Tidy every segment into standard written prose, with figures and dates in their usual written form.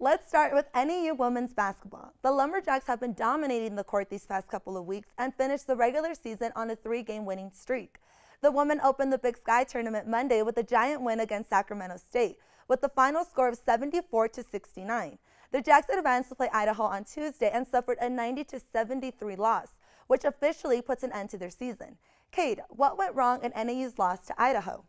Let's start with NAU women's basketball. The Lumberjacks have been dominating the court these past couple of weeks and finished the regular season on a 3-game winning streak. The women opened the Big Sky tournament Monday with a giant win against Sacramento State, with the final score of 74-69. The Jacks advanced to play Idaho on Tuesday and suffered a 90-73 loss, which officially puts an end to their season. Cade, what went wrong in NAU's loss to Idaho?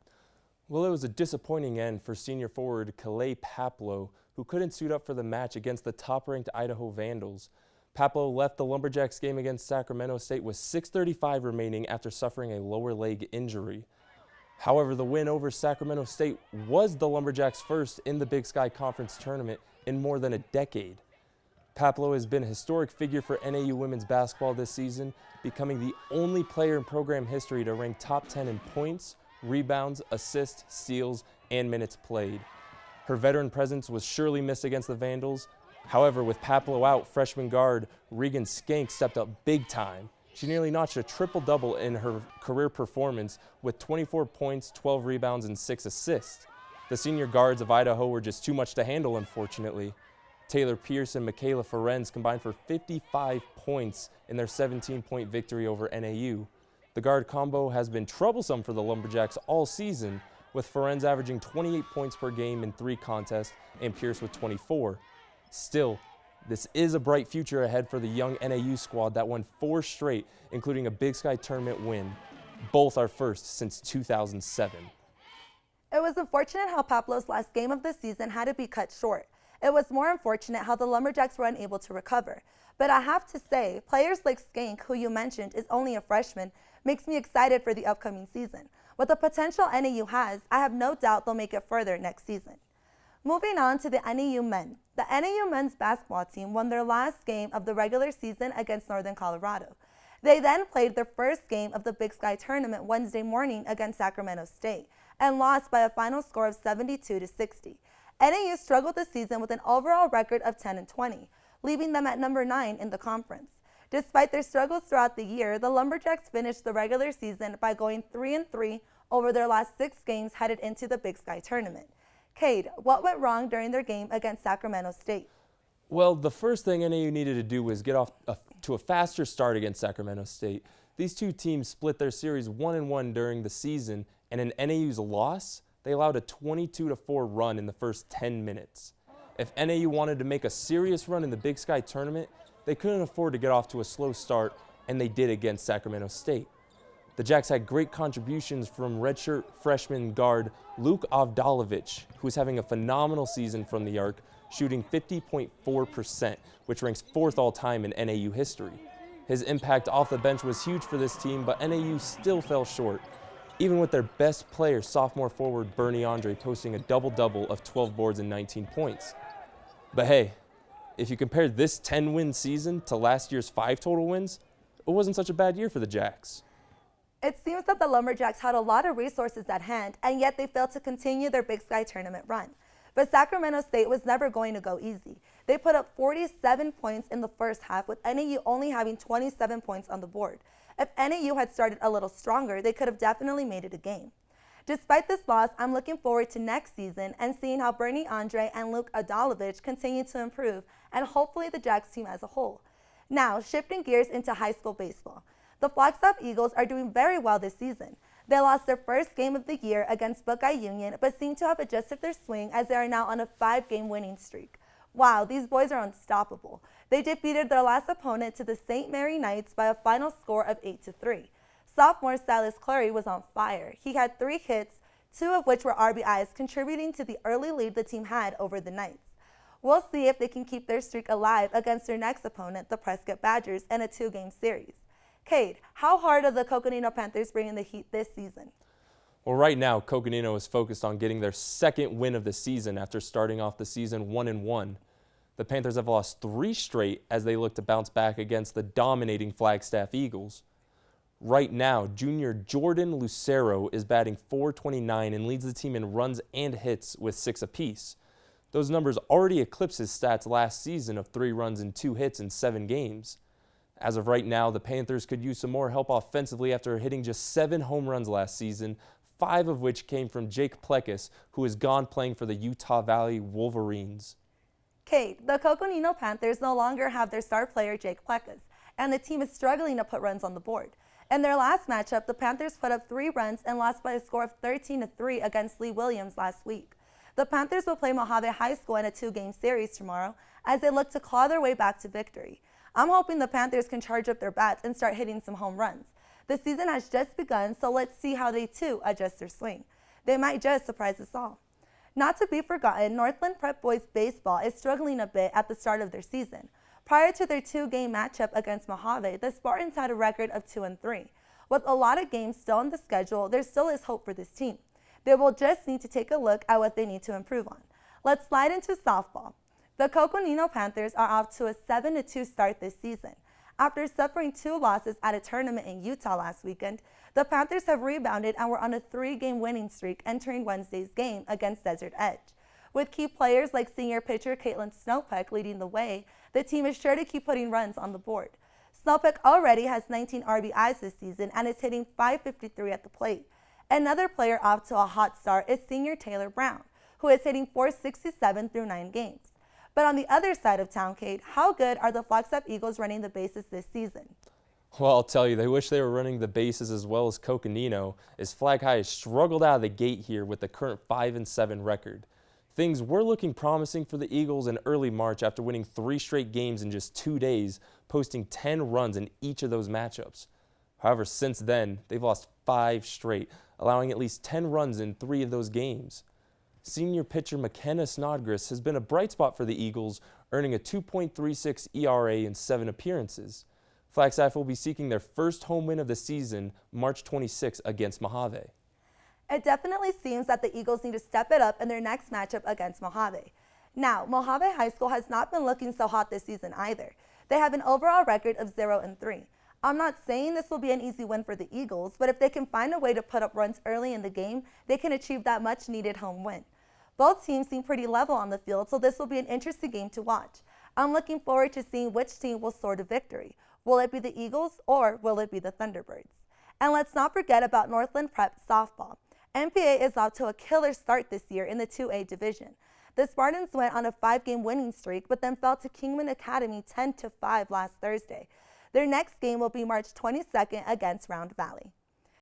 Well, it was a disappointing end for senior forward Kalei Paplo, who couldn't suit up for the match against the top-ranked Idaho Vandals. Paplo left the Lumberjacks game against Sacramento State with 6:35 remaining after suffering a lower leg injury. However, the win over Sacramento State was the Lumberjacks' first in the Big Sky Conference tournament in more than a decade. Paplo has been a historic figure for NAU women's basketball this season, becoming the only player in program history to rank top 10 in points, rebounds, assists, steals, and minutes played. Her veteran presence was surely missed against the Vandals. However, with Paplo out, freshman guard Regan Skank stepped up big time. She nearly notched a triple-double in her career performance with 24 points, 12 rebounds, and 6 assists. The senior guards of Idaho were just too much to handle, unfortunately. Taylor Pierce and Michaela Ferenz combined for 55 points in their 17-point victory over NAU. The guard combo has been troublesome for the Lumberjacks all season, with Ferenz averaging 28 points per game in 3 contests and Pierce with 24. Still, this is a bright future ahead for the young NAU squad that won 4 straight, including a Big Sky tournament win. Both are first since 2007. It was unfortunate how Paplo's last game of the season had to be cut short. It was more unfortunate how the Lumberjacks were unable to recover. But I have to say, players like Skank, who you mentioned is only a freshman, makes me excited for the upcoming season. With the potential NAU has, I have no doubt they'll make it further next season. Moving on to the NAU men. The NAU men's basketball team won their last game of the regular season against Northern Colorado. They then played their first game of the Big Sky tournament Wednesday morning against Sacramento State and lost by a final score of 72-60. NAU struggled this season with an overall record of 10-20, leaving them at number 9 in the conference. Despite their struggles throughout the year, the Lumberjacks finished the regular season by going 3-3 over their last 6 games headed into the Big Sky tournament. Cade, what went wrong during their game against Sacramento State? Well, the first thing NAU needed to do was get off to a faster start against Sacramento State. These two teams split their series 1-1 during the season, and in NAU's loss, they allowed a 22-4 run in the first 10 minutes. If NAU wanted to make a serious run in the Big Sky tournament, they couldn't afford to get off to a slow start, and they did against Sacramento State. The Jacks had great contributions from redshirt freshman guard Luke Avdalovich, who is having a phenomenal season from the arc, shooting 50.4%, which ranks 4th all-time in NAU history. His impact off the bench was huge for this team, but NAU still fell short, even with their best player, sophomore forward Bernie Andre, posting a double-double of 12 boards and 19 points. But hey, if you compare this 10-win season to last year's 5 total wins, it wasn't such a bad year for the Jacks. It seems that the Lumberjacks had a lot of resources at hand, and yet they failed to continue their Big Sky tournament run. But Sacramento State was never going to go easy. They put up 47 points in the first half, with NAU only having 27 points on the board. If NAU had started a little stronger, they could have definitely made it a game. Despite this loss, I'm looking forward to next season and seeing how Bernie Andre and Luke Adalovich continue to improve, and hopefully the Jacks team as a whole. Now, shifting gears into high school baseball. The Flagstaff Eagles are doing very well this season. They lost their first game of the year against Buckeye Union, but seem to have adjusted their swing as they are now on a 5-game winning streak. Wow, these boys are unstoppable. They defeated their last opponent to the St. Mary Knights by a final score of 8-3. Sophomore Silas Clary was on fire. He had 3 hits, 2 of which were RBIs, contributing to the early lead the team had over the Knights. We'll see if they can keep their streak alive against their next opponent, the Prescott Badgers, in a 2-game series. Cade, how hard are the Coconino Panthers bringing the heat this season? Well, right now, Coconino is focused on getting their 2nd win of the season after starting off the season 1-1. The Panthers have lost 3 straight as they look to bounce back against the dominating Flagstaff Eagles. Right now, junior Jordan Lucero is batting .429 and leads the team in runs and hits with 6 apiece. Those numbers already eclipse his stats last season of 3 runs and 2 hits in 7 games. As of right now, the Panthers could use some more help offensively after hitting just 7 home runs last season, 5 of which came from Jake Plekis, who is gone playing for the Utah Valley Wolverines. Kate, the Coconino Panthers no longer have their star player Jake Plecas, and the team is struggling to put runs on the board. In their last matchup, the Panthers put up 3 runs and lost by a score of 13-3 against Lee Williams last week. The Panthers will play Mojave High School in a 2-game series tomorrow as they look to claw their way back to victory. I'm hoping the Panthers can charge up their bats and start hitting some home runs. The season has just begun, so let's see how they too adjust their swing. They might just surprise us all. Not to be forgotten, Northland Prep Boys Baseball is struggling a bit at the start of their season. Prior to their 2-game matchup against Mojave, the Spartans had a record of 2-3. With a lot of games still on the schedule, there still is hope for this team. They will just need to take a look at what they need to improve on. Let's slide into softball. The Coconino Panthers are off to a 7-2 start this season. After suffering 2 losses at a tournament in Utah last weekend, the Panthers have rebounded and were on a 3-game winning streak entering Wednesday's game against Desert Edge. With key players like senior pitcher Caitlin Snowpeck leading the way, the team is sure to keep putting runs on the board. Snowpeck already has 19 RBIs this season and is hitting .553 at the plate. Another player off to a hot start is senior Taylor Brown, who is hitting .467 through 9 games. But on the other side of town, Kate, how good are the Flagstaff Eagles running the bases this season? Well, I'll tell you, they wish they were running the bases as well as Coconino, as Flag High has struggled out of the gate here with the current 5-7 record. Things were looking promising for the Eagles in early March after winning 3 straight games in just 2 days, posting 10 runs in each of those matchups. However, since then, they've lost 5 straight, allowing at least 10 runs in 3 of those games. Senior pitcher McKenna Snodgrass has been a bright spot for the Eagles, earning a 2.36 ERA in 7 appearances. Flagstaff will be seeking their first home win of the season, March 26 against Mojave. It definitely seems that the Eagles need to step it up in their next matchup against Mojave. Now, Mojave High School has not been looking so hot this season either. They have an overall record of 0-3. I'm not saying this will be an easy win for the Eagles, but if they can find a way to put up runs early in the game, they can achieve that much needed home win. Both teams seem pretty level on the field, so this will be an interesting game to watch. I'm looking forward to seeing which team will soar to victory. Will it be the Eagles or will it be the Thunderbirds? And let's not forget about Northland Prep softball. NPA is off to a killer start this year in the 2A division. The Spartans went on a 5-game winning streak, but then fell to Kingman Academy 10-5 last Thursday. Their next game will be March 22nd against Round Valley.